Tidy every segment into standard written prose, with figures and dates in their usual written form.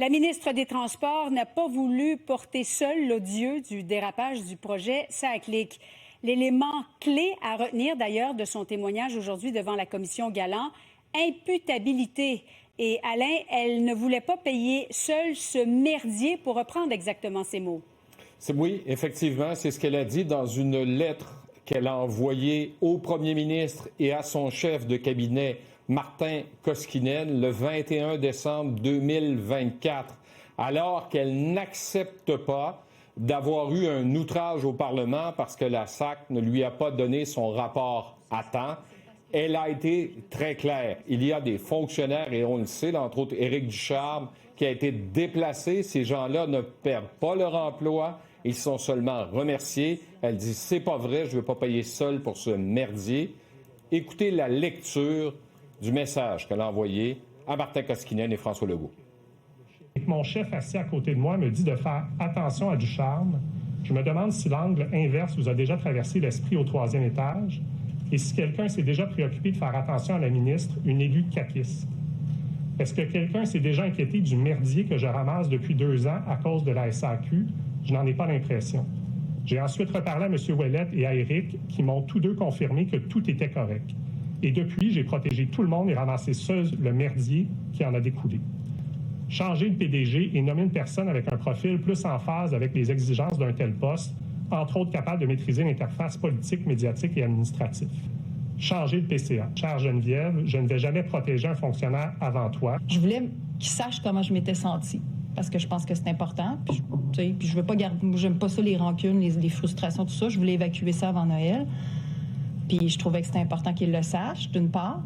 La ministre des Transports n'a pas voulu porter seule l'odieux du dérapage du projet SACLIC. L'élément clé à retenir d'ailleurs de son témoignage aujourd'hui devant la commission Galland, imputabilité. Et Alain, elle ne voulait pas payer seule ce merdier, pour reprendre exactement ces mots. Oui, effectivement, c'est ce qu'elle a dit dans une lettre qu'elle a envoyée au premier ministre et à son chef de cabinet, Martin Koskinen, le 21 décembre 2024, alors qu'elle n'accepte pas d'avoir eu un outrage au Parlement parce que la SAC ne lui a pas donné son rapport à temps. Elle a été très claire. Il y a des fonctionnaires, et on le sait, entre autres Éric Ducharme, qui a été déplacé. Ces gens-là ne perdent pas leur emploi. Ils sont seulement remerciés. Elle dit, c'est pas vrai, je ne veux pas payer seul pour ce merdier. Écoutez la lecture du message qu'elle a envoyé à Martin Koskinen et François Legault. Mon chef assis à côté de moi me dit de faire attention à Ducharme. Je me demande si l'angle inverse vous a déjà traversé l'esprit au 3e étage et si quelqu'un s'est déjà préoccupé de faire attention à la ministre, une aiguë capiste. Est-ce que quelqu'un s'est déjà inquiété du merdier que je ramasse depuis 2 ans à cause de la SAQ? Je n'en ai pas l'impression. J'ai ensuite reparlé à M. Ouellette et à Éric qui m'ont tous deux confirmé que tout était correct. Et depuis, j'ai protégé tout le monde et ramassé seul le merdier qui en a découlé. Changer de PDG et nommer une personne avec un profil plus en phase avec les exigences d'un tel poste, entre autres capable de maîtriser l'interface politique, médiatique et administrative. Changer de PCA. Chère Geneviève, je ne vais jamais protéger un fonctionnaire avant toi. Je voulais qu'il sache comment je m'étais sentie, parce que je pense que c'est important. Puis je veux pas garder, j'aime pas ça, les rancunes, les frustrations, tout ça. Je voulais évacuer ça avant Noël. Puis je trouvais que c'était important qu'il le sache, d'une part.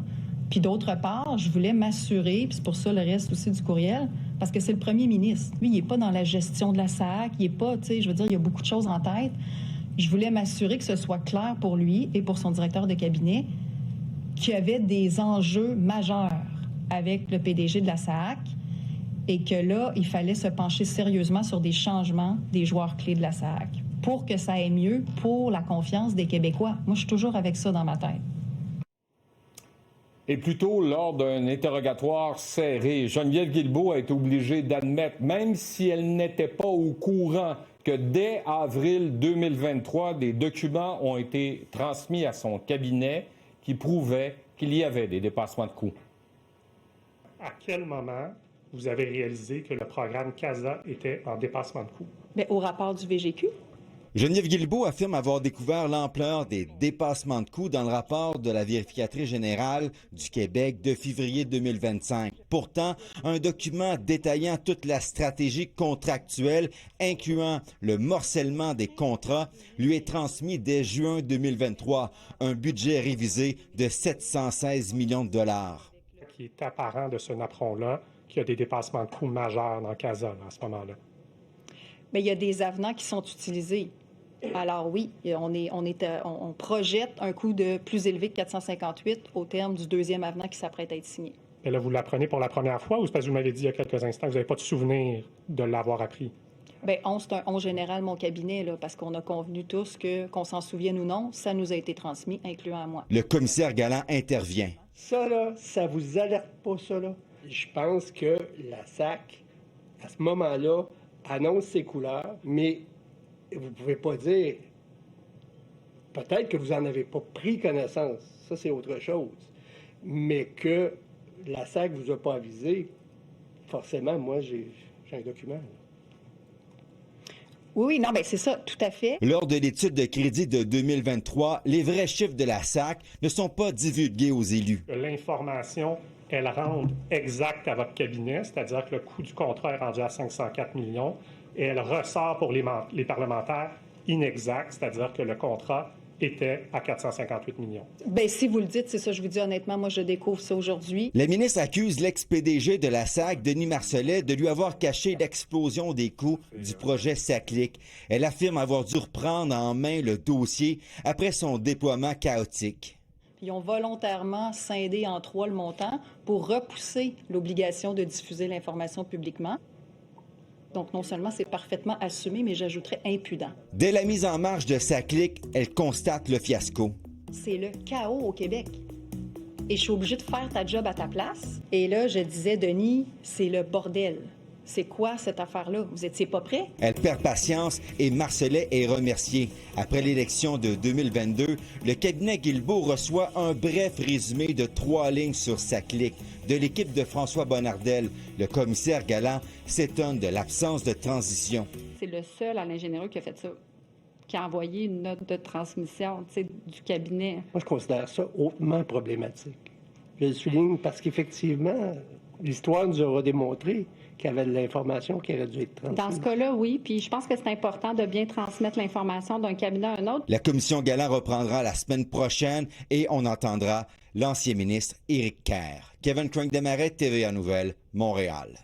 Puis d'autre part, je voulais m'assurer, puis c'est pour ça le reste aussi du courriel, parce que c'est le premier ministre. Lui, il n'est pas dans la gestion de la SAC, il n'est pas, je veux dire, il y a beaucoup de choses en tête. Je voulais m'assurer que ce soit clair pour lui et pour son directeur de cabinet qu'il y avait des enjeux majeurs avec le PDG de la SAC et que là, il fallait se pencher sérieusement sur des changements des joueurs clés de la SAC pour que ça aille mieux pour la confiance des Québécois. Moi, je suis toujours avec ça dans ma tête. Et plus tôt, lors d'un interrogatoire serré, Geneviève Guilbeault a été obligée d'admettre, même si elle n'était pas au courant, que dès avril 2023, des documents ont été transmis à son cabinet qui prouvaient qu'il y avait des dépassements de coûts. À quel moment vous avez réalisé que le programme CASA était en dépassement de coûts? Bien, au rapport du VGQ. Geneviève Guilbeault affirme avoir découvert l'ampleur des dépassements de coûts dans le rapport de la vérificatrice générale du Québec de février 2025. Pourtant, un document détaillant toute la stratégie contractuelle, incluant le morcellement des contrats, lui est transmis dès juin 2023, un budget révisé de 716 millions de dollars. Qui est apparent de ce napperon-là qu'il y a des dépassements de coûts majeurs dans CASA à ce moment-là. Bien, il y a des avenants qui sont utilisés. Alors oui, on projette un coût de plus élevé que 458 au terme du 2e avenant qui s'apprête à être signé. Et là, vous l'apprenez pour la première fois ou c'est parce que vous m'avez dit il y a quelques instants que vous n'avez pas de souvenir de l'avoir appris? Bien, c'est un on général, mon cabinet, là, parce qu'on a convenu tous que, qu'on s'en souvienne ou non, ça nous a été transmis, incluant à moi. Le commissaire Galland intervient. Ça, là, ça vous alerte pas, ça, là? Je pense que la SAC, à ce moment-là, annonce ses couleurs, mais vous ne pouvez pas dire, peut-être que vous n'en avez pas pris connaissance, ça c'est autre chose, mais que la SAC ne vous a pas avisé, forcément, moi j'ai un document. Oui, non, bien c'est ça, tout à fait. Lors de l'étude de crédit de 2023, les vrais chiffres de la SAC ne sont pas divulgués aux élus. L'information, elle rend exacte à votre cabinet, c'est-à-dire que le coût du contrat est rendu à 504 millions, et elle ressort pour les parlementaires inexact, c'est-à-dire que le contrat était à 458 millions. Bien, si vous le dites, c'est ça, je vous dis honnêtement, moi je découvre ça aujourd'hui. La ministre accuse l'ex-PDG de la SAC, Denis Marcellet, de lui avoir caché l'explosion des coûts du projet SACLIC. Elle affirme avoir dû reprendre en main le dossier après son déploiement chaotique. Ils ont volontairement scindé en 3 le montant pour repousser l'obligation de diffuser l'information publiquement. Donc, non seulement c'est parfaitement assumé, mais j'ajouterais impudent. Dès la mise en marche de SACLIC, elle constate le fiasco. C'est le chaos au Québec. Et je suis obligée de faire ta job à ta place. Et là, je disais, Denis, c'est le bordel. C'est quoi cette affaire-là? Vous étiez pas prêts? Elle perd patience et Marcellet est remercié. Après l'élection de 2022, le cabinet Guilbeault reçoit un bref résumé de 3 lignes sur sa clique de l'équipe de François Bonnardel. Le commissaire Galland s'étonne de l'absence de transition. C'est le seul à l'ingénieur qui a fait ça, qui a envoyé une note de transmission du cabinet. Moi, je considère ça hautement problématique. Je le souligne parce qu'effectivement, l'histoire nous aura démontré qu'il y avait de l'information qui aurait dû être transmise. Dans ce cas-là, oui. Puis je pense que c'est important de bien transmettre l'information d'un cabinet à un autre. La commission Galland reprendra la semaine prochaine et on entendra l'ancien ministre Éric Kerr. Kevin Crank-Desmarais, TVA Nouvelles, Montréal.